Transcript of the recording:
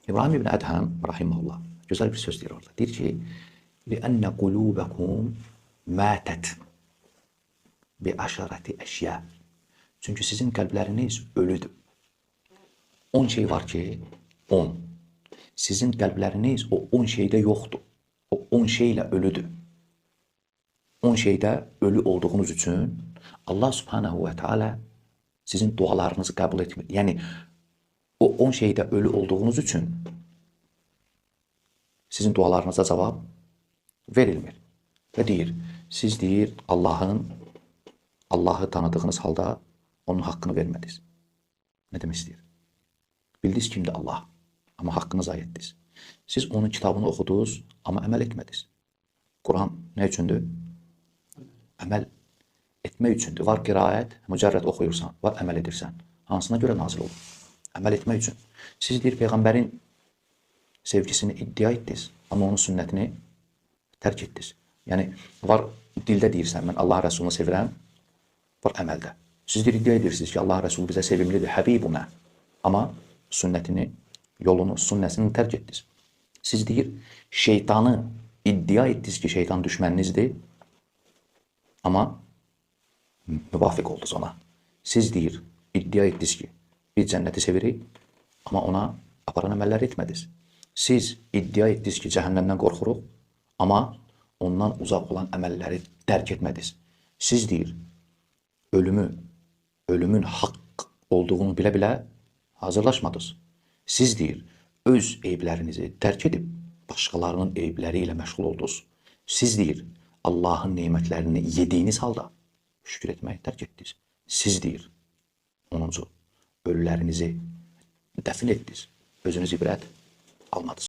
İbrahim ibn Adham rahimehullah güzel bir söz diyor orada. Deyir ki: "Li'anne kulubakum matet bi aşarati eşya." Çünkü sizin kalpleriniz ölüdür. 10 şey var ki 10. Sizin kalpleriniz o 10 şeyde yoktur. O 10 şeyle ölüdür. 10 şeyde ölü olduğunuz için Allah Subhanahu ve Teala sizin dualarınızı kabul etmiyor. Yani o 10 şeyde ölü olduğunuz için sizin dualarınıza cevap verilmir. Ve deyir, siz deyir Allah'ı tanıdığınız halda onun hakkını vermediniz. Ne demek istəyir? Bildiniz kimdir Allah, ama hakkını zayi etdiniz. Siz onun kitabını okudunuz, ama əməl etmədiniz. Kur'an ne üçündür? Əməl etmək üçündür. Var qiraət, mücərrəd oxuyursan, var əməl edirsən. Hansına görə nazil olur? Əməl etmək üçün. Siz deyir, Peyğəmbərin sevgisini iddia etdiniz, ama onun sünnətini tərk etdiniz. Yəni, var dildə deyirsən, mən Allah Rəsulunu sevirəm, var əməldə. Siz deyir, iddia edirsiniz ki, Allah Rəsulu bizə sevimlidir, həbibuna. Ama sünnətini, yolunu, sünnəsini tərk etdiniz. Siz deyir, şeytanı iddia etdiniz ki, şeytan düşməninizdir, ama müvafiq oldunuz ona. Siz deyir, iddia etdiniz ki, biz cənnəti sevirik, ama ona aparan əməllər etmədiniz. Siz iddia etdiniz ki, cəhənnəmdən qorxuruq, ama ondan uzaq olan əməlləri dərk etmədiniz. Siz deyir, ölümün haqq olduğunu bilə-bilə hazırlaşmadınız. Siz deyir, öz eyblərinizi dərk edib, başqalarının eybləri ilə məşğul oldunuz. Siz deyir, Allahın nemətlərini yediyiniz halda şükür etməyi dərk etdiniz. Siz deyir, 10-cu, ölülərinizi dəfn etdiniz, özünüz ibrət almadınız.